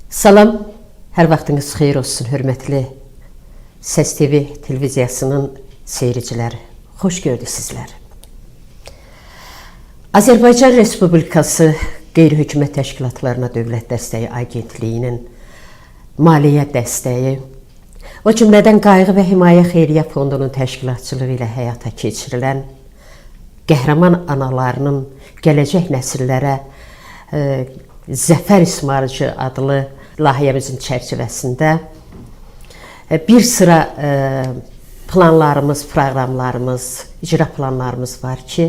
Salam, hər vaxtınız xeyir olsun, hörmətli Səs TV televiziyasının seyirciləri. Xoş gördük sizləri. Azərbaycan Respublikası Qeyri-Hökumət Təşkilatlarına Dövlət Dəstəyi Agentliyinin maliyyə dəstəyi, o cümlədən Qayğı və Himayə Xeyriyyə Fondunun təşkilatçılığı ilə həyata keçirilən qəhrəman analarının gələcək nəsillərə Zəfər İsmarıcı adlı layihəmizin çərçivəsində bir sıra planlarımız, proqramlarımız, icra planlarımız var ki,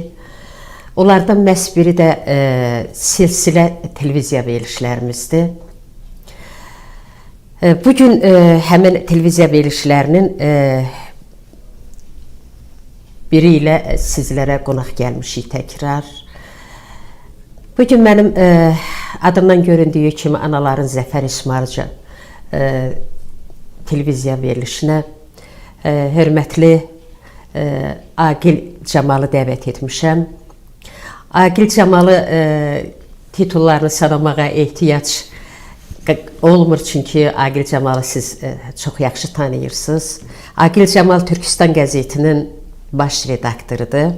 onlardan məhz biri də silsilə televiziya verilişlərimizdir. Bugün həmin televiziya verilişlərinin biri ilə sizlərə qonaq gəlmişik təkrar. Bugün mənim adımdan göründüyü kimi Anaların Zəfər İsmarıcı televiziya verilişinə hörmətli Agil Camalı dəvət etmişəm. Agil Camalı titullarını sanamağa ehtiyac olmur, çünki Agil Camalı siz çox yaxşı tanıyırsınız. Agil Camal Türkistan qəzetinin baş redaktorudur.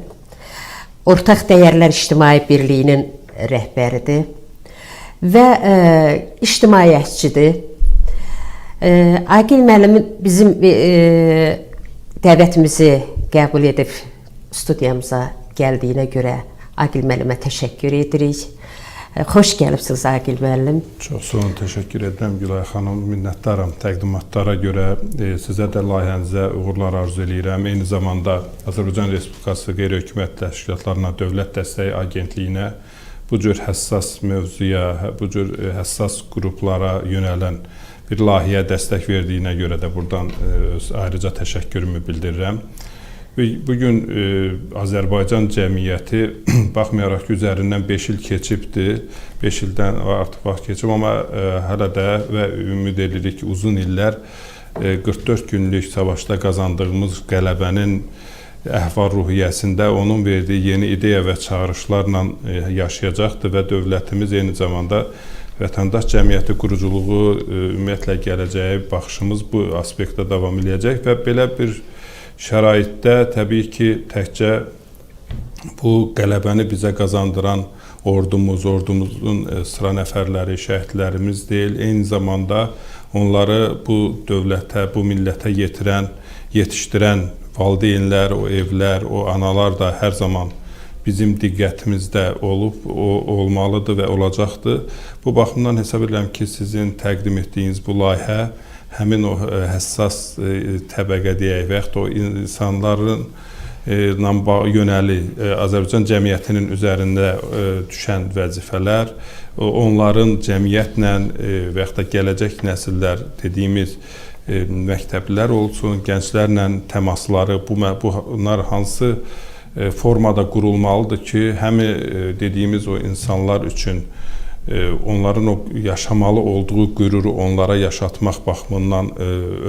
Ortaq Dəyərlər İctimai Birliyinin rəhbəridir və ictimaiyyətçidir. Agil müəllim bizim dəvətimizi qəbul edib studiyamıza gəldiyinə görə Agil müəllimə təşəkkür edirik. Xoş gəlibsiniz Agil müəllim. Çox sağ olun, təşəkkür edirəm Gülay xanım. Minnətdaram təqdimatlara görə. Sizə də layihənizə uğurlar arzu edirəm. Eyni zamanda Azərbaycan Respublikası Qeyri-Hökumət Təşkilatlarına Dövlət Dəstəyi Agentliyinə bu cür həssas mövzuya, bu cür həssas qruplara yönələn bir layihəyə dəstək verdiyinə görə də buradan ayrıca təşəkkürümü bildirirəm. Bugün Azərbaycan cəmiyyəti, baxmayaraq ki, üzərindən 5 il keçibdir, 5 ildən artıq vaxt keçib, amma hələ də və ümid edirik ki, uzun illər 44 günlük savaşda qazandığımız qələbənin əhval-ruhiyyəsində onun verdiyi yeni ideya və çağırışlarla yaşayacaqdır və dövlətimiz eyni zamanda vətəndaş cəmiyyəti quruculuğu, ümumiyyətlə gələcəyə baxışımız bu aspektdə davam edəcək və belə bir şəraitdə təbii ki, təkcə bu qələbəni bizə qazandıran ordumuzun sıra nəfərləri, şəhidlərimiz deyil, eyni zamanda onları bu dövlətə, bu millətə yetirən, yetişdirən valideynlər, o evlər, o analar da hər zaman bizim diqqətimizdə olub, olmalıdır və olacaqdır. Bu baxımdan hesab edirəm ki, sizin təqdim etdiyiniz bu layihə həmin o həssas təbəqə deyək və yaxud o insanların yönəli Azərbaycan cəmiyyətinin üzərində düşən vəzifələr, onların cəmiyyətlə və yaxud da gələcək nəsillər dediyimiz məktəblilər olsun, gənclərlə təmasları, bunlar hansı formada qurulmalıdır ki, həm dediyimiz o insanlar üçün onların o yaşamalı olduğu qüruru onlara yaşatmaq baxımından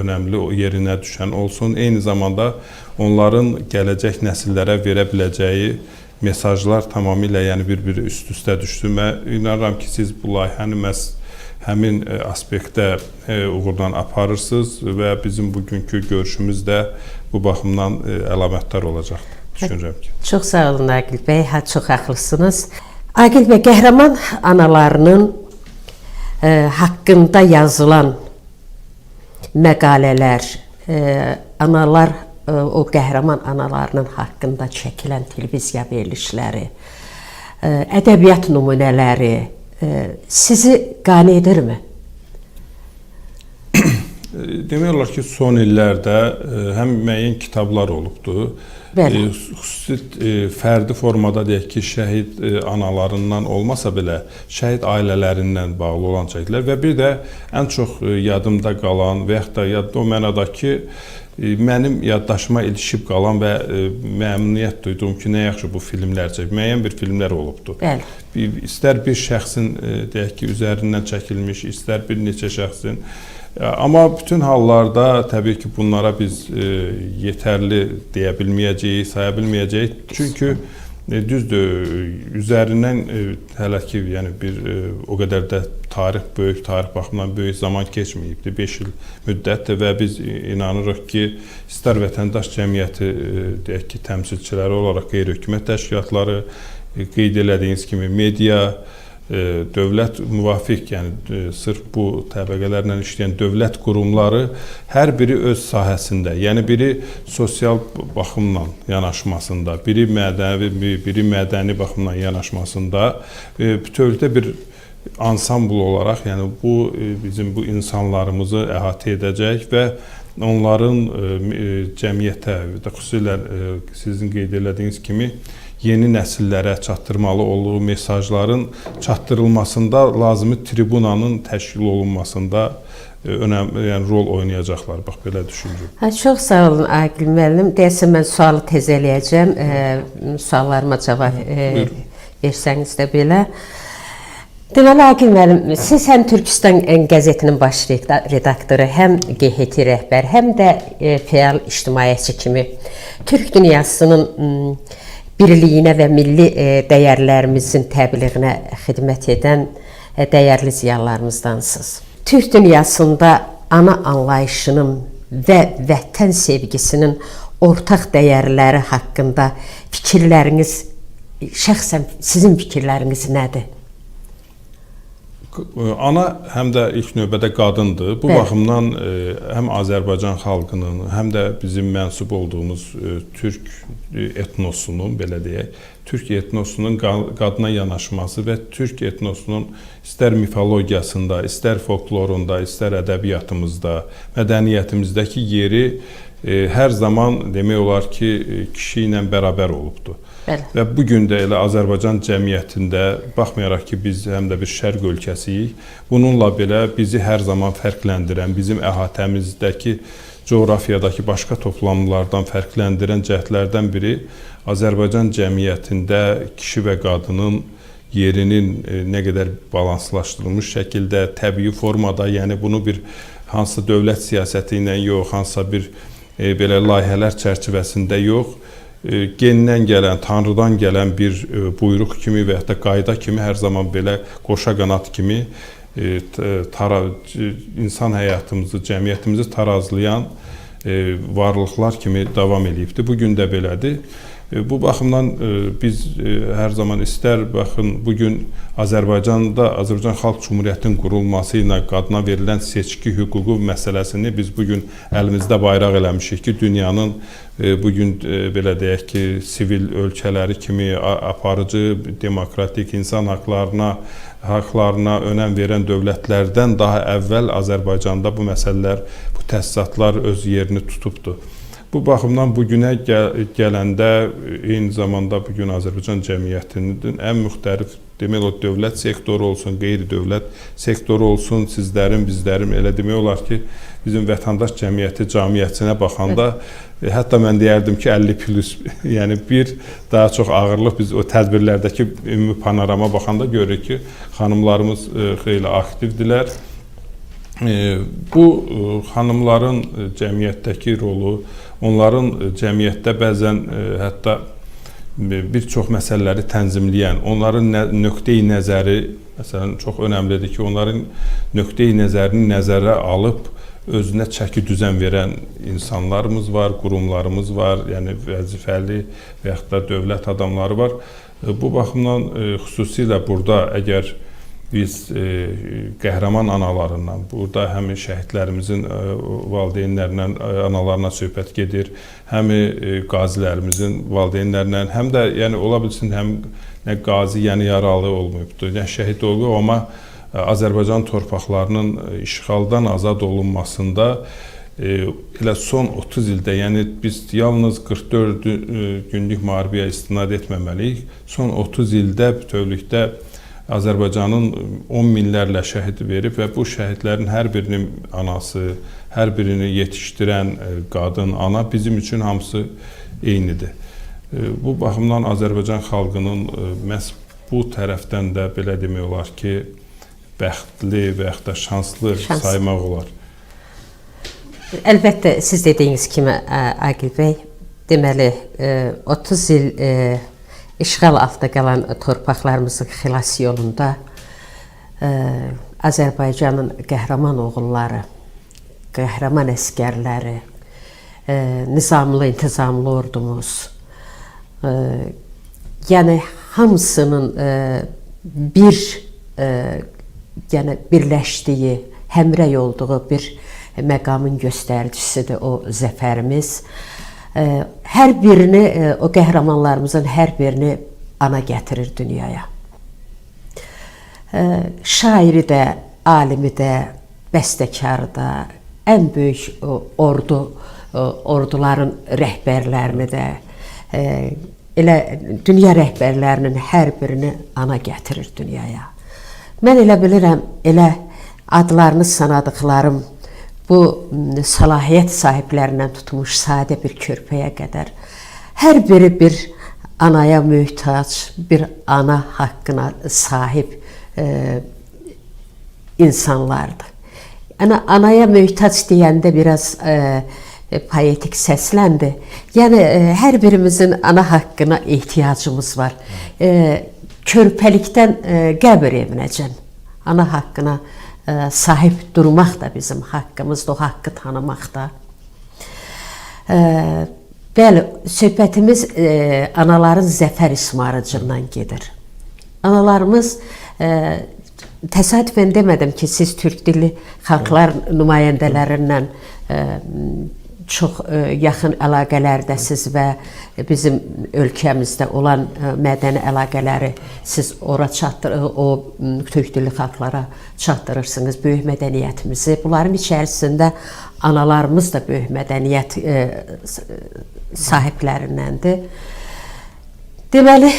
önəmli yerinə düşən olsun. Eyni zamanda onların gələcək nəsillərə verə biləcəyi mesajlar tamamilə bir-biri üst-üstə düşsün. Mən inanıram ki, siz bu layihəni məhz həmin aspektdə uğurdan aparırsınız və bizim bugünkü görüşümüz də bu baxımdan əlamətdar olacaqdır, düşünürəm ki. Çox sağ olun Agil bəy, çox haqlısınız. Agil bəy, qəhrəman analarının haqqında yazılan məqalələr, analar, o qəhrəman analarının haqqında çəkilən televiziya verilişləri, ədəbiyyat nümunələri sizi qane edirmi? Demək olar ki, son illərdə həm müəyyən kitablar olubdur. Xüsusi fərdi formada deyək ki, şəhid analarından olmasa belə, şəhid ailələrindən bağlı olan çəkilər və bir də ən çox yadımda qalan və yaxud da yadda o mənada ki, mənim yaddaşıma ilişib qalan və məmnuniyyət duyduğum ki, nə yaxşı bu filmlər çəkib, müəyyən bir filmlər olubdur. İstər bir şəxsin deyək ki, üzərindən çəkilmiş, istər bir neçə şəxsin. Amma bütün hallarda təbii ki, bunlara biz yetərli deyə bilməyəcəyik, saya bilməyəcəyik. Çünki Düzdür, üzərindən hələ ki, yəni bir o qədər də böyük tarix baxımından böyük zaman keçməyibdir. 5 il müddətdir və biz inanırıq ki, istər vətəndaş cəmiyyəti deyək ki, təmsilçiləri olaraq qeyri-hökumət təşkilatları, qeyd elədiyiniz kimi media, dövlət müvafiq, yəni sırf bu təbəqələrlə işləyən dövlət qurumları hər biri öz sahəsində, yəni biri sosial baxımdan yanaşmasında, biri mədəni baxımdan yanaşmasında bütövlükdə bir ansambl olaraq, yəni bu bizim bu insanlarımızı əhatə edəcək və onların cəmiyyətə, xüsusilə sizin qeyd elədiyiniz kimi yeni nəsillərə çatdırmalı olduğu mesajların çatdırılmasında lazımi tribunanın təşkil olunmasında önəmli, yəni rol oynayacaqlar. Bax belə düşünürəm. Çox sağ olun Aqil müəllim. Deyəsən mən sualı tez eləyəcəm. Suallarıma cavab versəniz də belə. Deməli Aqil müəllim, siz həm Türkistan qəzetinin baş redaktoru, həm QHT rəhbər, həm də fəal ictimaiyyətçi kimi Türk dünyasının birliyinə və milli dəyərlərimizin təbliğinə xidmət edən dəyərli ziyalılarımızdansınız. Türk dünyasında ana anlayışının və vətən sevgisinin ortaq dəyərləri haqqında fikirləriniz, şəxsən sizin fikirləriniz nədir? Ana həm də ilk növbədə qadındır. Bu baxımdan həm Azərbaycan xalqının, həm də bizim mənsub olduğumuz Türk etnosunun, belə deyək, Türk etnosunun qadına yanaşması və Türk etnosunun istər mifologiyasında, istər folklorunda, istər ədəbiyyatımızda, mədəniyyətimizdəki yeri hər zaman demək olar ki, kişi ilə bərabər olubdur. Bəli. Və bugün də elə Azərbaycan cəmiyyətində, baxmayaraq ki, biz həm də bir şərq ölkəsiyik, bununla belə bizi hər zaman fərqləndirən, bizim əhatəmizdəki, coğrafiyadakı başqa toplanmalardan fərqləndirən cəhdlərdən biri Azərbaycan cəmiyyətində kişi və qadının yerinin nə qədər balanslaşdırılmış şəkildə, təbii formada, yəni bunu bir hansısa dövlət siyasəti ilə yox, hansısa bir belə layihələr çərçivəsində yox, gendən gələn, Tanrıdan gələn bir buyruq kimi və ya da qayda kimi hər zaman belə qoşa qanat kimi insan həyatımızı, cəmiyyətimizi tarazlayan varlıqlar kimi davam edibdir. Bugün də belədir. Bu baxımdan biz hər zaman istər, baxın, bugün Azərbaycanda Azərbaycan Xalq Cumhuriyyətinin qurulması ilə qadına verilən seçki hüququ məsələsini biz bugün əlimizdə bayraq eləmişik ki, dünyanın bugün belə deyək ki, sivil ölkələri kimi aparıcı, demokratik insan haqlarına önəm verən dövlətlərdən daha əvvəl Azərbaycanda bu məsələlər, bu təsisatlar öz yerini tutubdur. Bu baxımdan bugünə gələndə eyni zamanda bugün Azərbaycan cəmiyyətinin ən müxtəlif, demək o dövlət sektoru olsun, qeyri-dövlət sektoru olsun, sizlərin, bizlərin, elə demək olar ki, bizim vətəndaş cəmiyyəti camiyyətinə baxanda hətta mən deyərdim ki, 50+, yəni bir daha çox ağırlıq biz o tədbirlərdəki ümumi panorama baxanda görürük ki, xanımlarımız xeyli aktivdirlər. Bu xanımların cəmiyyətdəki rolu, onların cəmiyyətdə bəzən hətta bir çox məsələləri tənzimləyən, onların nöqteyi nəzəri, məsələn, çox önəmlidir ki, onların nöqteyi nəzərini nəzərə alıb, özünə çəki düzən verən insanlarımız var, qurumlarımız var, yəni vəzifəli və yaxud da dövlət adamları var. Bu baxımdan xüsusilə burada əgər biz qəhrəman analarından, burada həm şəhidlərimizin valideynlərindən, analarına söhbət gedir, həm qazilərimizin valideynlərindən, həm də yəni ola bilsin, həm nə qazi, yəni yaralı olmayıbdır, nə şəhid olub, amma Azərbaycan torpaqlarının işğaldan azad olunmasında elə son 30 ildə, yəni biz yalnız 44 günlük müharibəyə istinad etməməliyik, son 30 ildə bütövlükdə Azərbaycanın 10 minlərlə şəhid verib və bu şəhidlərin hər birinin anası, hər birini yetişdirən qadın, ana bizim üçün hamısı eynidir. Bu baxımdan Azərbaycan xalqının məhz bu tərəfdən də belə demək olar ki, bəxtli və yaxud da şanslı saymaq olar. Əlbəttə, siz dediyiniz kimi, Aqil bəy, deməli, 30 il işğal altında qalan torpaqlarımızın xilas yolunda Azərbaycanın qəhrəman oğulları, qəhrəman əskərləri, nizamlı, intizamlı ordumuz, yəni hamısının birləşdiyi, həmrəy olduğu bir məqamın göstəricisidir o zəfərimiz. Hər birini, o qəhrəmanlarımızın hər birini ana gətirir dünyaya. Şairi də, alimi də, bəstəkarı da, ən böyük orduların rəhbərlərini də, elə dünya rəhbərlərinin hər birini ana gətirir dünyaya. Mən elə bilirəm, elə adlarını sanadıqlarım bu səlahiyyət sahiblərindən tutmuş sadə bir körpəyə qədər hər biri bir anaya möhtac, bir ana haqqına sahib insanlardır. Yəni, anaya möhtac deyəndə biraz poetik səsləndir. Yəni, hər birimizin ana haqqına ehtiyacımız var. Körpəlikdən qəbir evinəcən ana haqqına sahib durmaq da bizim haqqımızdır, o haqqı tanımaq da. Bəli, söhbətimiz anaların zəfər ismarıcından gedir. Analarımız, təsadüfən demədim ki, siz türk dilli xalqlar nümayəndələrindən çox yaxın əlaqələrdəsiz və bizim ölkəmizdə olan mədəni əlaqələri siz ora o türk dilli xalqlara çatdırırsınız, böyük mədəniyyətimizi. Bunların içərisində analarımız da böyük mədəniyyət sahiblərindəndir. Deməli,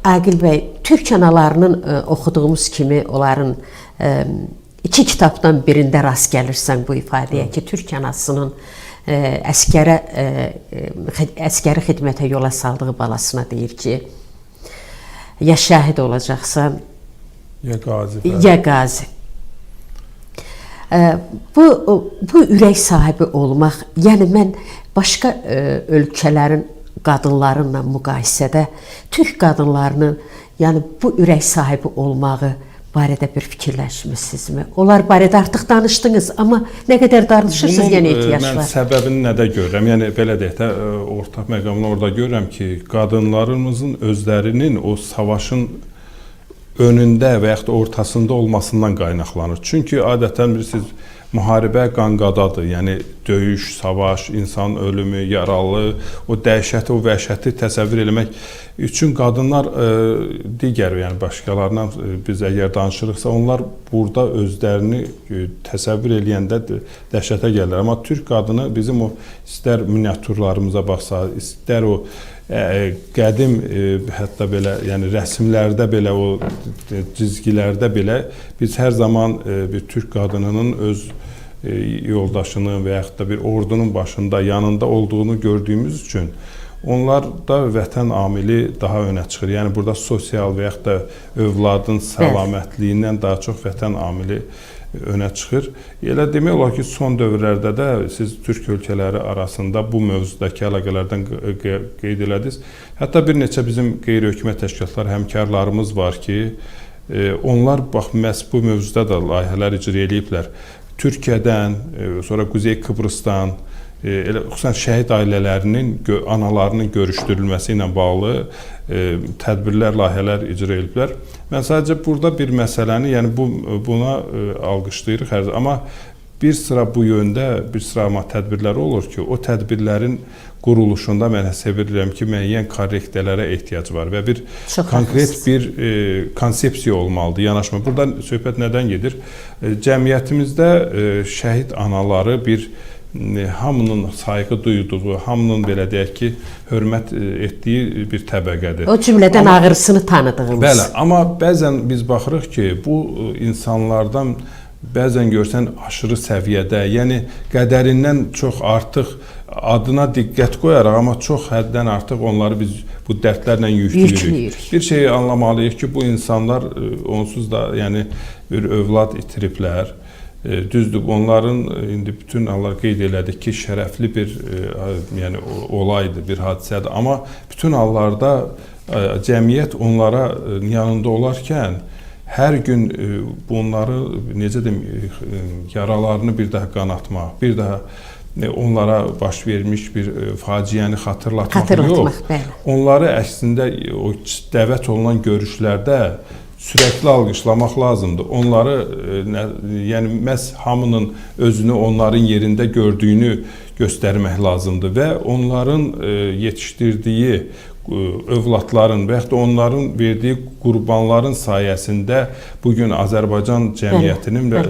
Aqil bəy, türk analarının oxuduğumuz kimi onların iki kitabdan birində rast gəlirsən bu ifadəyə ki, türk anasının əskəri xidmətə yola saldığı balasına deyir ki, ya şəhid olacaqsan, ya qazi. Bu ürək sahibi olmaq, yəni mən başqa ölkələrin qadınlarınla müqayisədə türk qadınlarının yəni bu ürək sahibi olmağı barədə bir fikirləşmisinizmi? Onlar barədə artıq danışdınız, amma nə qədər danışırsınız, yenə ehtiyac var. Mən səbəbini nədə görürəm? Yəni, belə deyək də, ortaq məqamını orada görürəm ki, qadınlarımızın özlərinin o savaşın önündə və yaxud da ortasında olmasından qaynaqlanır. Çünki adətən bilirsiniz, müharibə qanqadadır. Yəni, döyüş, savaş, insan ölümü, yaralı, o dəhşəti, o vəhşəti təsəvvür eləmək üçün qadınlar digər, yəni başqalarından biz əgər danışırıqsa, onlar burada özlərini təsəvvür eləyəndə dəhşətə gəlirlər. Amma türk qadını bizim o istər miniatürlarımıza baxsa, istər o qədim, hətta belə, yəni rəsmlərdə belə, o cizgilərdə belə biz hər zaman bir türk qadınının öz yoldaşının və yaxud da bir ordunun başında, yanında olduğunu gördüyümüz üçün onlarda vətən amili daha önə çıxır. Yəni, burada sosial və yaxud da övladın səlamətliyindən daha çox vətən amili önə çıxır. Elə demək olar ki, son dövrlərdə də siz türk ölkələri arasında bu mövzudakı əlaqələrdən qeyd elədiniz. Hətta bir neçə bizim qeyri-hökumət təşkilatlar, həmkarlarımız var ki, onlar məhz bu mövzuda da layihələr icra eləyiblər. Türkiyədən, sonra Quzey Kıbrısdan, xüsusən şəhid ailələrinin, analarının görüşdürülməsi ilə bağlı tədbirlər, layihələr icra ediblər. Mən sadəcə burada bir məsələni, yəni buna alqışlayırıq, amma bir sıra bu yöndə, bir sıra tədbirlər olur ki, o tədbirlərin quruluşunda mən hesab edirəm ki, müəyyən korrektlərə ehtiyac var və bir konkret bir konsepsiya olmalıdır, yanaşma. Buradan söhbət nədən gedir? Cəmiyyətimizdə şəhid anaları bir hamının sayğı duyduğu, hamının belə deyək ki, hörmət etdiyi bir təbəqədir. O cümlədən ağrısını tanıdığımız. Bəli, amma bəzən biz baxırıq ki, bu insanlardan bəzən görsən aşırı səviyyədə, yəni qədərindən çox artıq adına diqqət qoyaraq, amma çox həddən artıq onları biz bu dərdlərlə yüklüyürük. Bir şeyi anlamalıyıq ki, bu insanlar onsuz da yəni bir övlad itiriblər. Düzdür, onların indi bütün Allah qeyd elədik ki, şərəfli bir yəni olaydır, bir hadisədir. Amma bütün hallarda cəmiyyət onlara yanında olarkən hər gün bunları necə deyim, yaralarını bir daha qanatmaq, bir daha onlara baş vermiş bir faciəni xatırlatmaq yox. Onları əslində o dəvət olunan görüşlərdə sürəkli alqışlamaq lazımdır. Onları, yəni məhz hamının özünü onların yerində gördüyünü göstərmək lazımdır və onların yetişdirdiyi övladların və yaxud da onların verdiyi qurbanların sayəsində bugün Azərbaycan cəmiyyətinin və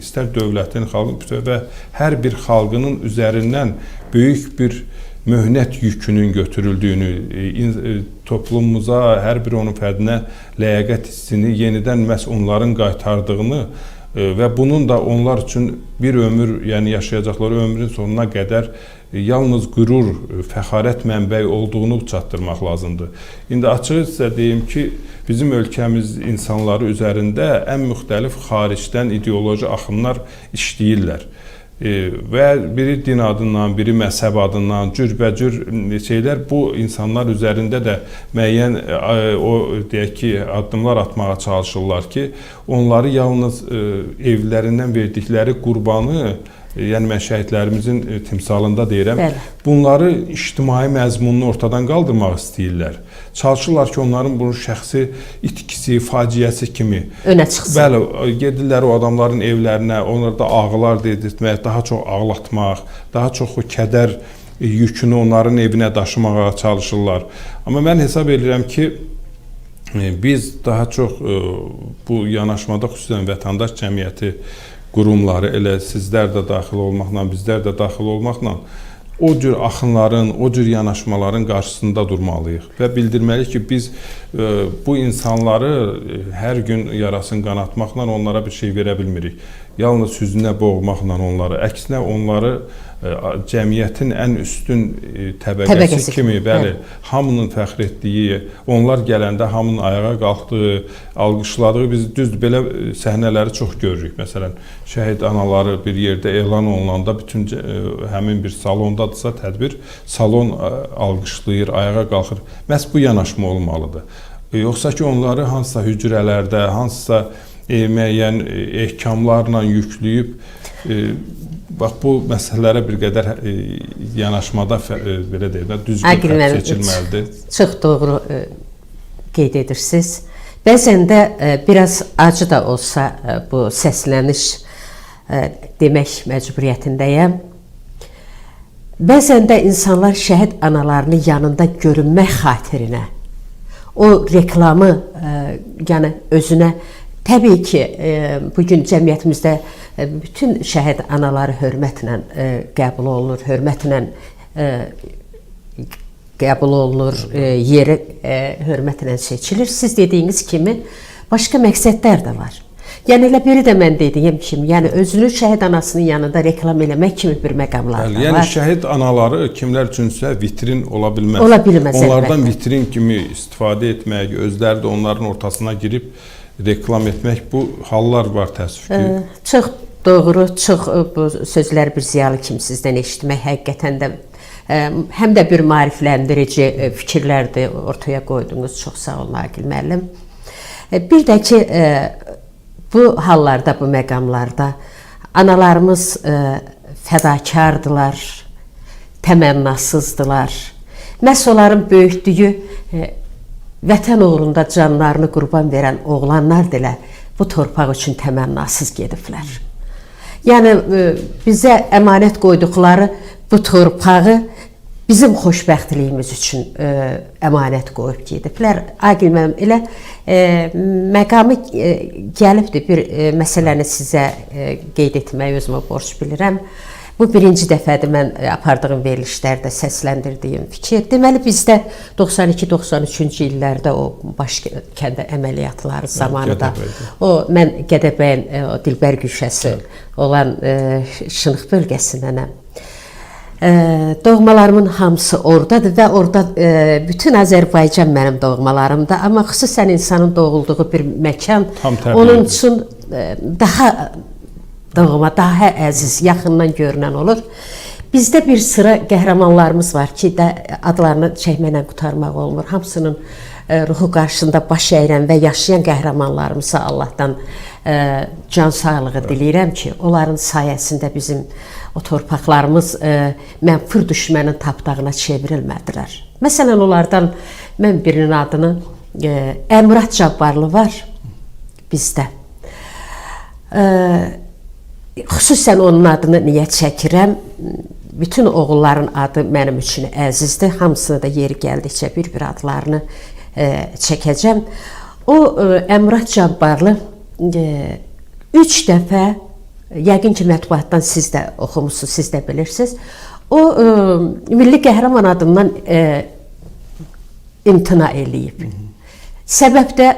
istər dövlətin, xalqın və hər bir xalqının üzərindən böyük bir möhnət yükünün götürüldüyünü, toplumumuza, hər bir onun fərdinə ləyaqət hissini yenidən məhz onların qaytardığını və bunun da onlar üçün bir ömür, yəni yaşayacaqları ömrün sonuna qədər yalnız qürur, fəxarət mənbəyi olduğunu çatdırmaq lazımdır. İndi açıq sizə deyim ki, bizim ölkəmiz insanları üzərində ən müxtəlif xaricdən ideoloji axınlar işləyirlər. Və biri din adından, biri məzhəb adından, cürbəcür şeylər bu insanlar üzərində də müəyyən deyək ki, addımlar atmağa çalışırlar ki, onları yalnız evlərindən verdikləri qurbanı, yəni mən şəhidlərimizin timsalında deyirəm, bunları ictimai məzmununu ortadan qaldırmaq istəyirlər. Çalışırlar ki, onların bunun şəxsi itkisi, faciəsi kimi önə çıxsın. Bəli, gedirlər o adamların evlərinə, onları da ağlar dedirtmək, daha çox ağlatmaq, daha çox o kədər yükünü onların evinə daşımağa çalışırlar. Amma mən hesab edirəm ki, biz daha çox bu yanaşmada xüsusən vətəndaş cəmiyyəti qurumları, elə sizlər də daxil olmaqla, bizlər də daxil olmaqla o cür axınların, o cür yanaşmaların qarşısında durmalıyıq və bildirməliyik ki, biz bu insanları hər gün yarasını qanatmaqla onlara bir şey verə bilmirik. Yalnız hüznə boğmaqla onları, əksinə onları cəmiyyətin ən üstün təbəqəsi kimi, bəli, hamının fəxr etdiyi, onlar gələndə hamının ayağa qalxdığı, alqışladığı, biz düzdür, belə səhnələri çox görürük. Məsələn, şəhid anaları bir yerdə elan olunanda bütün həmin bir salondadırsa tədbir, salon alqışlayır, ayağa qalxır. Məhz bu yanaşma olmalıdır. Yoxsa ki, onları hansısa hücrələrdə, hansısa müəyyən ehkamlarla yükləyib, bax, bu məsələlərə bir qədər yanaşmada, belə deyək də, düzgün xətt seçilməlidir. Çox doğru qeyd edirsiniz. Bəzən də biraz acı da olsa bu səsləniş demək məcburiyyətindəyəm. Bəzən də insanlar şəhid analarını yanında görünmək xatirinə o reklamı yəni özünə, təbii ki, bugün cəmiyyətimizdə bütün şəhid anaları hörmətlə qəbul olunur, hörmətlə qəbul olunur, yeri hörmətlə seçilir. Siz dediyiniz kimi başqa məqsədlər də var. Yəni elə biri də mən dediyim kimi, yəni özünü şəhid anasının yanında reklam eləmək kimi bir məqamlar da var. Yəni şəhid anaları kimlər üçünsə vitrin ola bilməz. Ola bilməz. Onlardan vitrin kimi istifadə etmək, özləri də onların ortasına girib reklam etmək, bu hallar var təəssüf ki. Çox doğru, çox bu sözlər bir ziyalı kimi sizdən eşitmək həqiqətən də həm də bir maarifləndirici fikirlərdir ortaya qoydunuz. Çox sağ olun Aqil müəllim. Bir də ki, bu hallarda, bu məqamlarda analarımız fədakardılar, təmənnasızdılar. Məhz onların böyütdüyü vətən uğrunda canlarını qurban verən oğlanlar da bu torpaq üçün təmənnasız gediblər. Yəni bizə əmanət qoyduqları bu torpağı bizim xoşbəxtliyimiz üçün əmanət qoyub gediblər. Aqil müəllim, elə məqamı gəlibdir, bir məsələni sizə qeyd etməyi özümə borc bilirəm. Bu birinci dəfədir mən apardığım verilişlərdə səsləndirdiyim fikir. Deməli, bizdə 92-93-cü illərdə o baş kəndə əməliyyatları zamanı da mən Gədəbəyin Dilbər Güşəsi olan Şınıq bölgəsindənəm. Doğmalarımın hamısı oradadır və orada bütün Azərbaycan mənim doğmalarımda, amma xüsusən insanın doğulduğu bir məkan onun üçün daha doğma, daha əziz, yaxından görünən olur. Bizdə bir sıra qəhrəmanlarımız var ki, adlarını çəkməklə qutarmaq olmur. Hamısının ruhu qarşısında baş əyirən və yaşayan qəhrəmanlarımıza Allahdan can sağlığı diləyirəm ki, onların sayəsində bizim o torpaqlarımız mənfur düşmənin tapdağına çevrilmədilər. Məsələn, onlardan mən birinin adını Əmrah Cabbarlı var bizdə. Xüsusən onun adını niyə çəkirəm? Bütün oğulların adı mənim üçün əzizdir. Hamısını da yeri gəldikcə bir-bir adlarını çəkəcəm. O Əmrah Cabbarlı 3 dəfə, yəqin ki, mətbuatdan siz də oxumusunuz, siz də bilirsiniz. O milli qəhrəman adından imtina eləyib. Səbəb də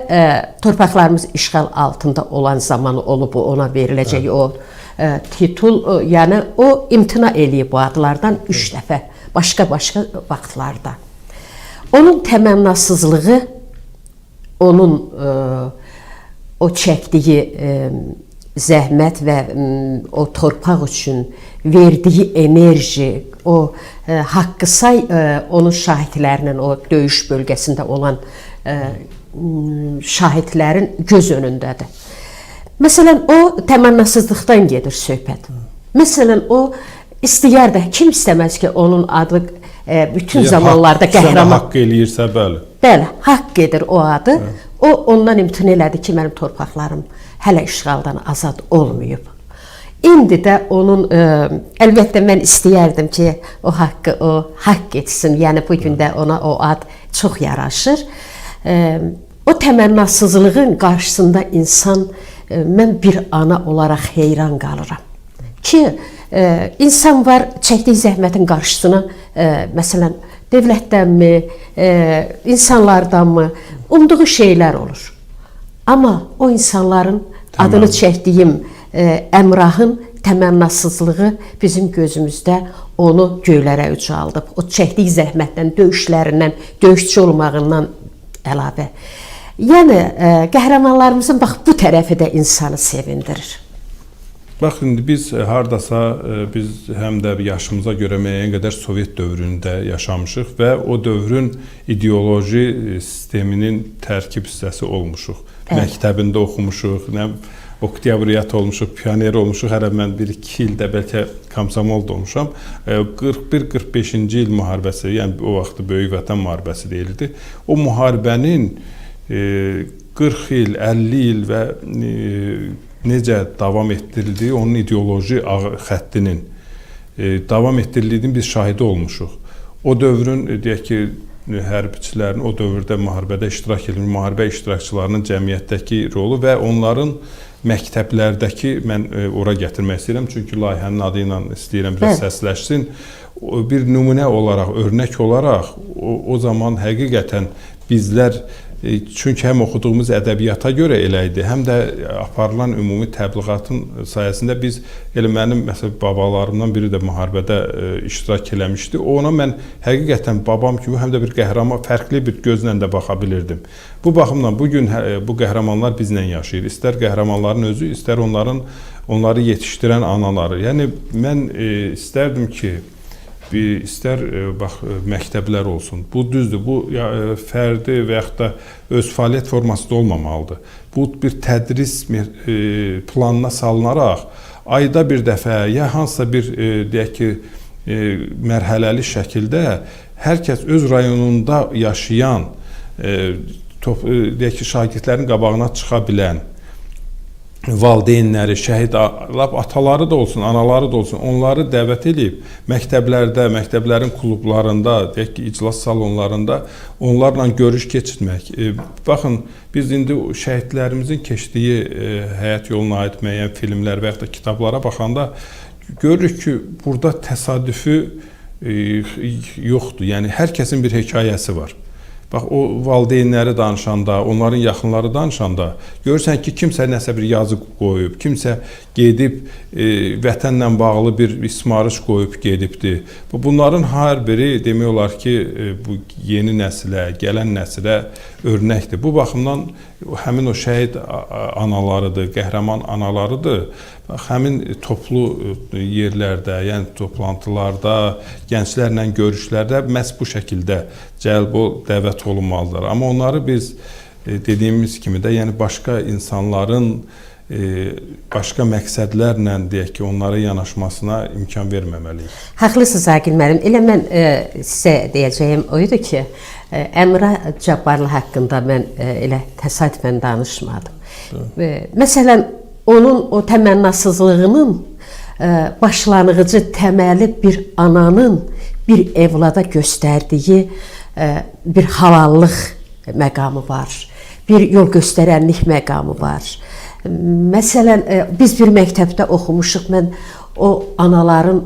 torpaqlarımız işğal altında olan zamanı olub, ona veriləcək o titul, yəni o imtina eləyib bu adlardan 3 dəfə, başqa-başqa vaxtlarda. Onun təmənnasızlığı, onun o çəkdiyi zəhmət və o torpaq üçün verdiyi enerji, o haqqı say onun şahidlərinin, o döyüş bölgəsində olan şahidlərin göz önündədir. Məsələn, o təmənnasızlıqdan gedir söhbət. Məsələn, o istəyər də, kim istəməz ki, onun adı bütün zamanlarda qəhrəman. Haqq eləyirsə, bəli. Bəli, haqq edir o adı. O, ondan imtina elədi ki, mənim torpaqlarım hələ işğaldan azad olmayıb. İndi də onun, əlbəttə mən istəyərdim ki, o haqqı o haqq etsin. Yəni, bugün də ona o ad çox yaraşır. O təmənnasızlığın qarşısında insan, mən bir ana olaraq heyran qalıram. Ki, insan var çəkdiyi zəhmətin qarşısına, məsələn, dövlətdənmi, insanlardanmı, umduğu şeylər olur. Amma o insanların adını çəkdiyim Əmrahın təmənnasızlığı bizim gözümüzdə onu göylərə ucaldıb. O çəkdiyi zəhmətdən, döyüşlərindən, döyüşçü olmağından əlavə. Yəni, qəhrəmanlarımızın bax bu tərəfi də insanı sevindirir. Bax, indi biz hardasa, biz həm də yaşımıza görə müəyyən qədər Sovet dövründə yaşamışıq və o dövrün ideoloji sisteminin tərkib hissəsi olmuşuq. Məktəbində oxumuşuq, Oktyabryat olmuşuq, pioner olmuşuq. Hələ mən 1-2 ildə bəlkə komsomol da olmuşam. 41-45-ci il müharibəsi, yəni o vaxt Böyük Vətən müharibəsi deyildi. O müharibənin 40 il, 50 il və necə davam etdirildiyi, onun ideoloji xəttinin davam etdirildiyinin biz şahidi olmuşuq. O dövrün, deyək ki, hərbiçilərin o dövrdə müharibədə iştirak edilmiş müharibə iştirakçılarının cəmiyyətdəki rolu və onların məktəblərdəki, mən ora gətirmək istəyirəm, çünki layihənin adı ilə istəyirəm biraz səsləşsin. Bir nümunə olaraq, örnək olaraq o zaman həqiqətən bizlər, çünki həm oxuduğumuz ədəbiyyata görə elə idi, həm də aparılan ümumi təbliğatın sayəsində biz, elə mənim məsələn babalarımdan biri də müharibədə iştirak eləmişdi. Ona mən həqiqətən babam kimi həm də bir qəhrəman, fərqli bir gözlə də baxa bilirdim. Bu baxımdan bugün bu qəhrəmanlar bizlə yaşayır. İstər qəhrəmanların özü, istər onları yetişdirən anaları. Yəni mən istərdim ki, istər məktəblər olsun. Bu düzdür, bu fərdi və yaxud da öz fəaliyyət forması da olmamalıdır. Bu bir tədris planına salınaraq ayda bir dəfə ya hansısa bir deyək ki, mərhələli şəkildə hər kəs öz rayonunda yaşayan, deyək ki, şagirdlərin qabağına çıxa bilən valideynləri, şəhid ataları da olsun, anaları da olsun, onları dəvət edib məktəblərdə, məktəblərin klublarında, deyək ki, iclas salonlarında onlarla görüş keçirmək. Baxın, biz indi şəhidlərimizin keçdiyi həyat yoluna aid müəyyən filmlər və yaxud da kitablara baxanda görürük ki, burada təsadüfü yoxdur. Yəni, hər kəsin bir hekayəsi var. Bax, o valideynləri danışanda, onların yaxınları danışanda görürsən ki, kimsə nəsə bir yazı qoyub, kimsə gedib vətənlə bağlı bir ismarış qoyub gedibdir. Bunların hər biri demək olar ki, bu yeni nəsilə, gələn nəsilə örnəkdir. Bu baxımdan həmin o şəhid analarıdır, qəhrəman analarıdır. Həmin toplu yerlərdə, yəni toplantılarda, gənclərlə görüşlərdə məhz bu şəkildə cəlb dəvət olunmalıdır. Amma onları biz dediyimiz kimi də, yəni başqa insanların başqa məqsədlərlə deyək ki, onlara yanaşmasına imkan verməməliyik. Haqlısınız Aqil müəllim. Elə mən sizə deyəcəyim o idi ki, Əmrah Cabbarlı haqqında mən elə təsadüfən danışmadım. Məsələn, onun o təmənnasızlığının başlanğıcı təməli bir ananın bir evlada göstərdiyi bir halallıq məqamı var. Bir yol göstərənlik məqamı var. Məsələn, biz bir məktəbdə oxumuşuq, mən o anaların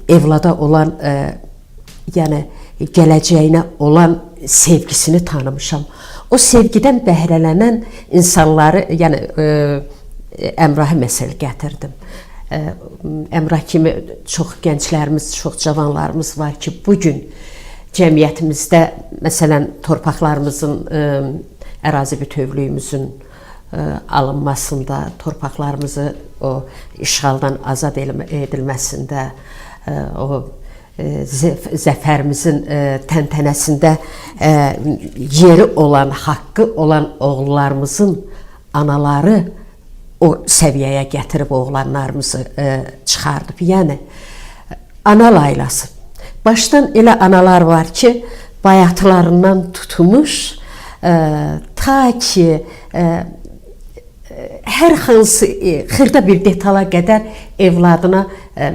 evlada olan, yəni gələcəyinə olan sevgisini tanımışam. O sevgidən bəhrələnən insanları, yəni Əmrahı məsəl gətirdim. Əmrah kimi çox gənclərimiz, çox cavanlarımız var ki, bugün cəmiyyətimizdə, məsələn, torpaqlarımızın, ərazi bütövlüyümüzün alınmasında, torpaqlarımızı o işğaldan azad edilməsində, o zəfərimizin təntənəsində yeri olan, haqqı olan oğullarımızın anaları o səviyyəyə gətirib oğlanlarımızı çıxardıb. Yəni, ana laylası. Başdan elə analar var ki, bayatlarından tutmuş, ta ki, hər hansı xırda bir detala qədər evladına,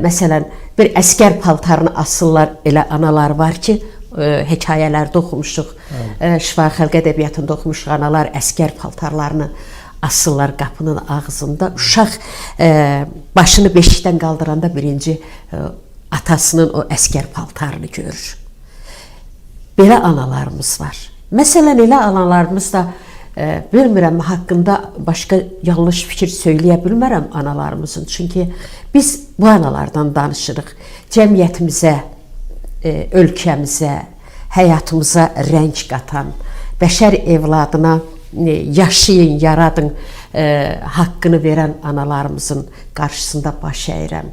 məsələn, bir əskər paltarını asırlar, elə analar var ki, hekayələrdə oxumuşuq, şifahi xalq ədəbiyyatında oxumuşuq, analar əskər paltarlarını asırlar qapının ağzında. Uşaq başını beşikdən qaldıranda birinci atasının o əskər paltarını görür. Belə analarımız var. Məsələn, elə analarımız da bilmirəm, haqqında başqa yanlış fikir söyləyə bilmərəm analarımızın. Çünki biz bu analardan danışırıq. Cəmiyyətimizə, ölkəmizə, həyatımıza rəng qatan, bəşər evladına yaşayın, yaradın haqqını verən analarımızın qarşısında baş əyirəm,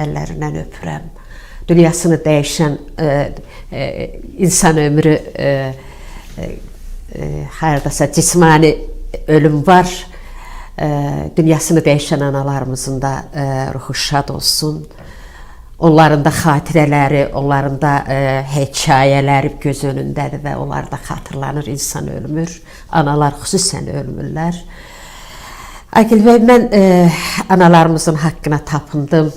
əllərindən öpürəm. Dünyasını dəyişən insan ömrü haradasa cismani ölüm var. Dünyasını dəyişən analarımızın da ruhu şad olsun. Onların da xatirələri, onların da hekayələri göz önündədir və onlar da xatırlanır, insan ölmür. Analar xüsusən ölmürlər. Aqil bəy, mən analarımızın haqqına tapındım.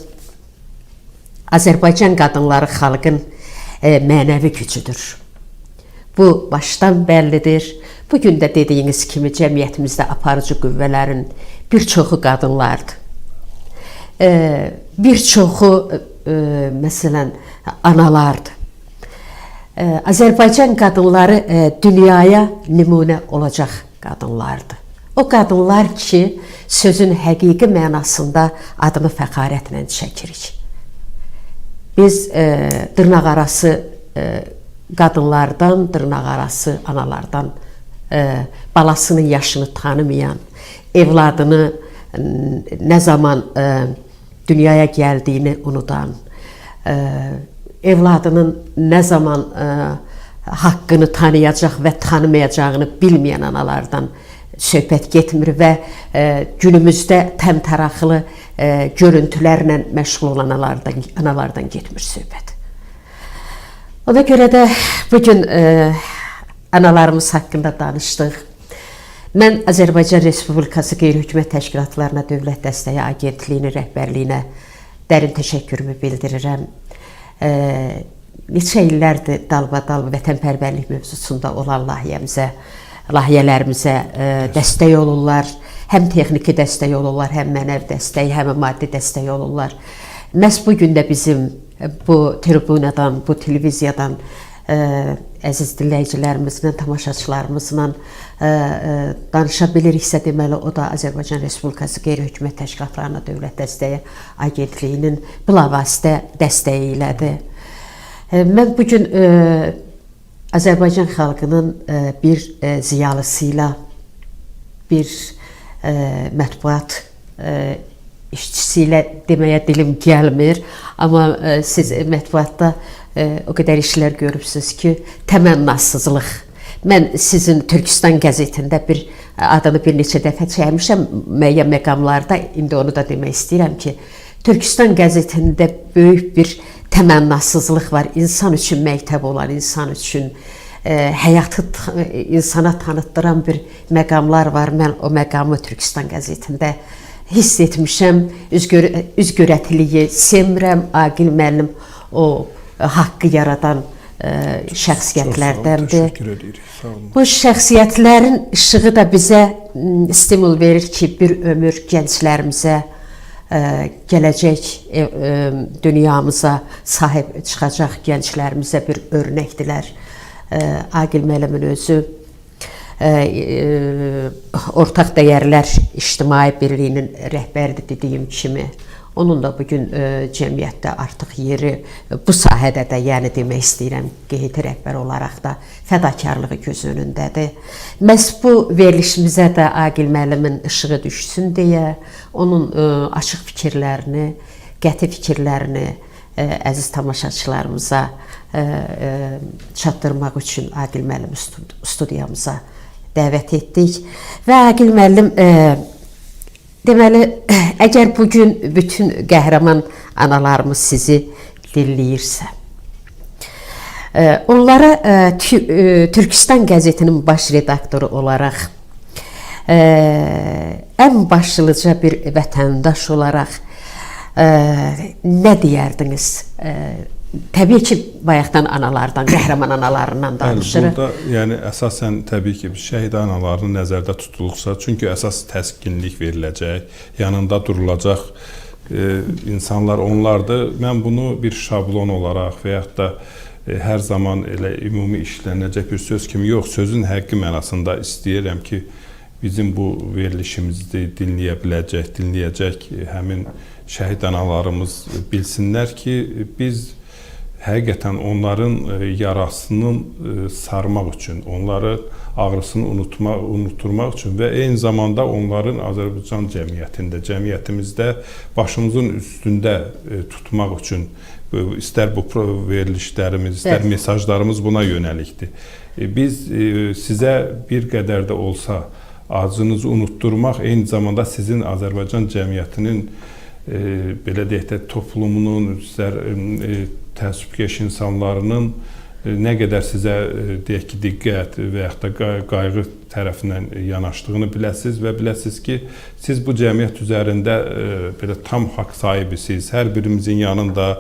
Azərbaycan qadınları xalqın mənəvi gücüdür. Bu başdan bəllidir. Bugün də dediyiniz kimi cəmiyyətimizdə aparıcı qüvvələrin bir çoxu qadınlardır. Bir çoxu, məsələn, analardır. Azərbaycan qadınları dünyaya nümunə olacaq qadınlardır. O qadınlar ki, sözün həqiqi mənasında adını fəxarətlə çəkirik. Biz dırnaqarası qadınlardan, dırnaqarası analardan, balasının yaşını tanımayan, evladını nə zaman dünyaya gəldiyini unudan, evladının nə zaman haqqını tanıyacaq və tanımayacağını bilməyən analardan söhbət getmir və günümüzdə təmtəraqlı görüntülərlə məşğul olan analardan getmir söhbət. Ona görə də bugün analarımız haqqında danışdıq. Mən Azərbaycan Respublikası Qeyri-Hökumət Təşkilatlarına Dövlət Dəstəyi Agentliyinin rəhbərliyinə dərin təşəkkürümü bildirirəm. Neçə illərdir dalbadal vətənpərvərlik mövzusunda olan layihələrimizə dəstək olurlar. Həm texniki dəstək olurlar, həm mənəvi dəstək, həm maddi dəstək olurlar. Məhz bugün də bizim bu tribunadan, bu televiziyadan əziz dinləyicilərimizlə, tamaşaçılarımızla danışa biliriksə, deməli, o da Azərbaycan Respublikası Qeyri-Hökumət Təşkilatlarına Dövlət Dəstəyi Agentliyinin bilavasitə dəstəyi ilədir. Mən bugün Azərbaycan xalqının bir ziyalısıyla bir mətbuat işçisi ilə deməyə dilim gəlmir, amma siz mətbuatda o qədər işlər görübsünüz ki, təmənnasızlıq. Mən sizin Türkistan qəzetində bir adını bir neçə dəfə çəkmişəm müəyyən məqamlarda, indi onu da demək istəyirəm ki, Türkistan qəzetində böyük bir təmənnasızlıq var. İnsan üçün məktəb olan, insan üçün həyatı insana tanıtdıran bir məqamlar var. Mən o məqamı Türkistan qəzetində hiss etmişəm. Üzgörətiliyi sevmirəm. Aqil müəllim o haqqı yaradan şəxsiyyətlərdəndir. Bu şəxsiyyətlərin işığı da bizə stimul verir ki, bir ömür gənclərimizə, gələcək dünyamıza sahib çıxacaq gənclərimizə bir örnəkdilər. Aqil müəllimin özü Ortaq Dəyərlər İctimai Birliyinin rəhbəridir dediyim kimi. Onun da bugün cəmiyyətdə artıq yeri bu sahədə də, yəni demək istəyirəm, qeyd rəhbər olaraq da fədakarlığı göz önündədir. Məhz bu verilişimizə də Aqil müəllimin işığı düşsün deyə, onun açıq fikirlərini, qəti fikirlərini əziz tamaşaçılarımıza çatdırmaq üçün Aqil müəllimi studiyamıza dəvət etdik. Və Aqil müəllim, deməli, əgər bugün bütün qəhrəman analarımız sizi dinləyirsə, onlara Türkistan qəzetinin baş redaktoru olaraq, ən başlıca bir vətəndaş olaraq nə deyərdiniz? Təbii ki, bayaqdan analardan, qəhrəman analarından danışırıq. Burada yəni əsasən təbii ki, şəhid anaların nəzərdə tutulursa, çünki əsas təskinlik veriləcək, yanında durulacaq insanlar onlardır. Mən bunu bir şablon olaraq və yaxud da hər zaman elə ümumi işlənəcək bir söz kimi yox, sözün həqiqi mənasında istəyirəm ki, bizim bu verilişimizi dinləyəcək həmin şəhid analarımız bilsinlər ki, biz həqiqətən onların yarasının sarmaq üçün, onların ağrısını unutturmaq üçün və eyni zamanda onların Azərbaycan cəmiyyətimizdə başımızın üstündə tutmaq üçün istər bu verilişlərimiz, istər mesajlarımız buna yönəlikdir. Biz sizə bir qədər də olsa acınızı unutturmaq, eyni zamanda sizin Azərbaycan cəmiyyətinin belə deyək də toplumunun, təəssübkeş insanlarının nə qədər sizə deyək ki, diqqət və yaxud da qayğı tərəfindən yanaşdığını biləsiniz və biləsiniz ki, siz bu cəmiyyət üzərində belə tam haqq sahibisiniz, hər birimizin yanında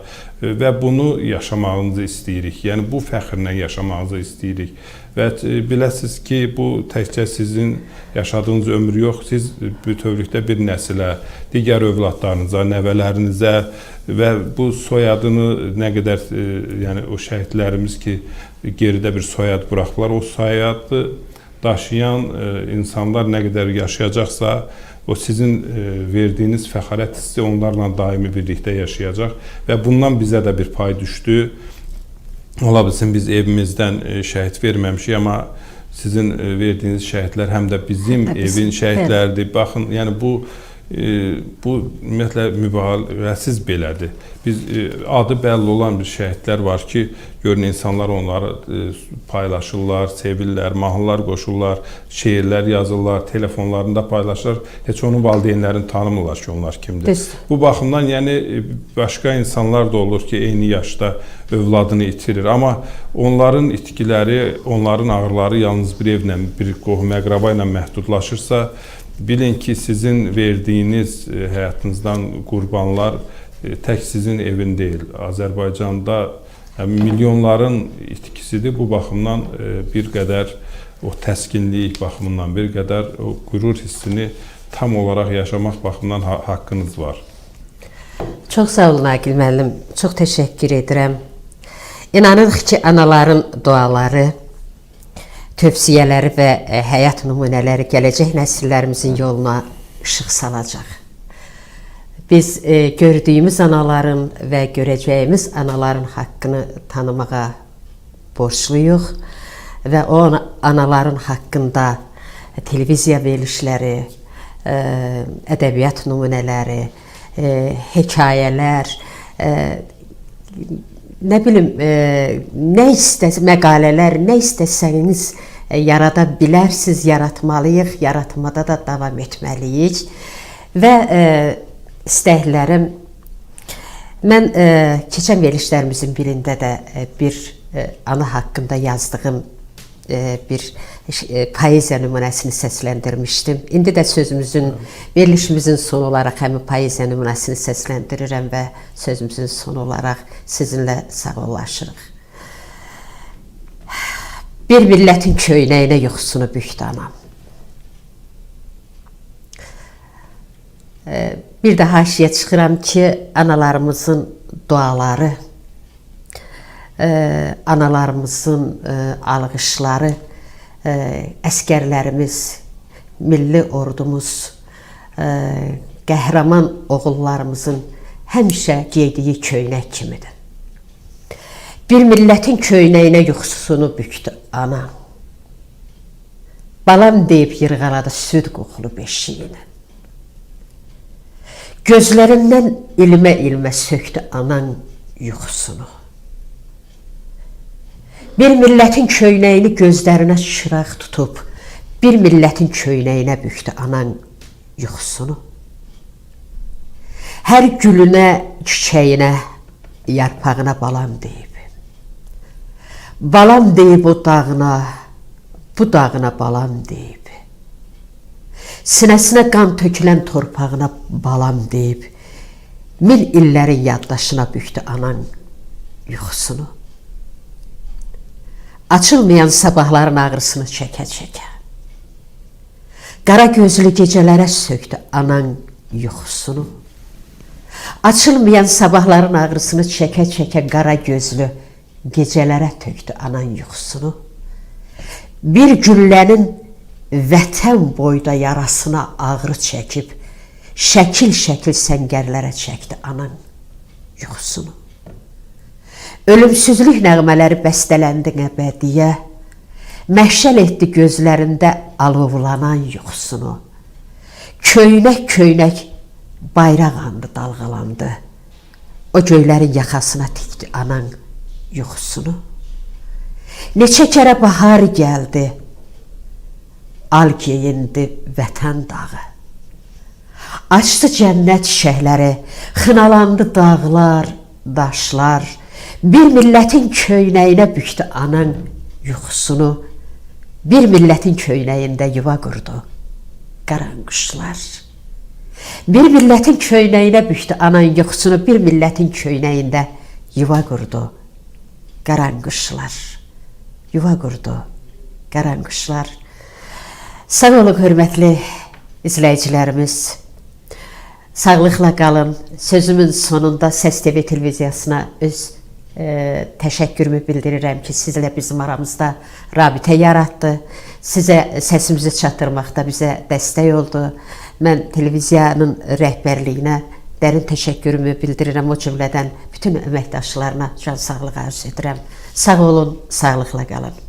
və bunu yaşamağınızı istəyirik. Yəni bu fəxrlə yaşamağınızı istəyirik. Və biləsiniz ki, bu təkcə sizin yaşadığınız ömür yox, siz bütövlükdə bir nəsilə, digər övladlarınıza, nəvələrinizə və bu soyadını nə qədər, yəni o şəhidlərimiz ki, geridə bir soyad buraxdılar, o soyadı daşıyan insanlar nə qədər yaşayacaqsa, o sizin verdiyiniz fəxarət hissi onlarla daimi birlikdə yaşayacaq və bundan bizə də bir pay düşdü. Ola bilsin biz evimizdən şəhid verməmişik, amma sizin verdiyiniz şəhidlər həm də bizim evin şəhidləridir. Baxın, yəni bu ümumiyyətlə mübaliğəsiz belədir. Biz adı bəlli olan bir şəhidlər var ki, görün insanlar onları paylaşırlar, sevirlər, mahnılar qoşurlar, şeirlər yazırlar, telefonlarında paylaşırlar. Heç onun valideynlərini tanımırlar ki, onlar kimdir. Bu baxımdan yəni başqa insanlar da olur ki, eyni yaşda övladını itirir. Amma onların itkiləri, onların ağrıları yalnız bir evlə, bir qohum-əqraba ilə məhdudlaşırsa, bilin ki, sizin verdiyiniz həyatınızdan qurbanlar tək sizin evin deyil. Azərbaycanda milyonların itkisidir. Bu baxımdan bir qədər o təskinlik baxımından, bir qədər o qürur hissini tam olaraq yaşamaq baxımından haqqınız var. Çox sağ olun Aqil müəllim. Çox təşəkkür edirəm. İnanırıq ki, anaların duaları, tövsiyələri və həyat nümunələri gələcək nəsillərimizin yoluna işıq salacaq. Biz gördüyümüz anaların və görəcəyimiz anaların haqqını tanımağa borçluyuq və o anaların haqqında televiziya verilişləri, ədəbiyyat nümunələri, hekayələr, nə bilim, məqalələr, nə istəsəniz yarada bilərsiniz, yaratmalıyıq, yaratmada da davam etməliyik. Və istəklərim, mən keçən verilişlərimizin birində də bir ana haqqında yazdığım bir poeziya nümunəsini səsləndirmişdim. İndi də verilişimizin sonu olaraq həmin poeziya nümunəsini səsləndirirəm və sözümüzün sonu olaraq sizinlə sağollaşırıq. Bir millətin köynəyinə yuxusunu bükdü anam. Bir də haşiyə çıxıram ki, analarımızın duaları, analarımızın alğışları, əskərlərimiz, milli ordumuz, qəhrəman oğullarımızın həmişə geydiyi köynək kimidir. Bir millətin köynəyinə yuxusunu bükdü ana. Balam deyib yırğaladı süd qoxulu beşiyini. Gözlərindən ilmə-ilmə söktü anan yuxusunu. Bir millətin köynəyini gözlərinə çıraq tutub, bir millətin köynəyinə bükdü anan yuxusunu. Hər gülünə, çiçəyinə, yarpağına balam deyib. Balam deyib o dağına, bu dağına balam deyib. Sinəsinə qan tökülən torpağına balam deyib, min illərin yaddaşına bükdü anan yuxusunu. Açılmayan sabahların ağrısını çəkə-çəkə, qara gözlü gecələrə söktü anan yuxusunu. Açılmayan sabahların ağrısını çəkə-çəkə, qara gözlü gecələrə tökdü anan yuxusunu. Bir güllənin vətən boyda yarasına ağrı çəkib, şəkil-şəkil səngərlərə çəkdi anan yuxusunu. Ölümsüzlük nəğmələri bəstələndi əbədiyə, məhşəl etdi gözlərində alovlanan yuxusunu. Köynək-köynək bayraq andı dalğalandı, o göylərin yaxasına tikdi anan yuxusunu. Neçə kərə bahar gəldi, al geyindi vətən dağı. Açdı cənnət çiçəkləri, xınalandı dağlar, daşlar. Bir millətin köynəyinə bükdü anan yuxusunu. Bir millətin köynəyində yuva qurdu qaranquşlar. Bir millətin köynəyinə bükdü anan yuxusunu. Bir millətin köynəyində yuva qurdu qaranquşlar. Yuva qurdu qaranquşlar. Sağ olun, hörmətli izləyicilərimiz. Sağlıqla qalın. Sözümün sonunda Səs TV televiziyasına öz təşəkkürümü bildirirəm ki, sizlə bizim aramızda rabitə yaratdı. Sizə səsimizi çatdırmaqda bizə dəstək oldu. Mən televiziyanın rəhbərliyinə dərin təşəkkürümü bildirirəm. O cümlədən bütün əməkdaşlarına can sağlığı arzu edirəm. Sağ olun, sağlıqla qalın.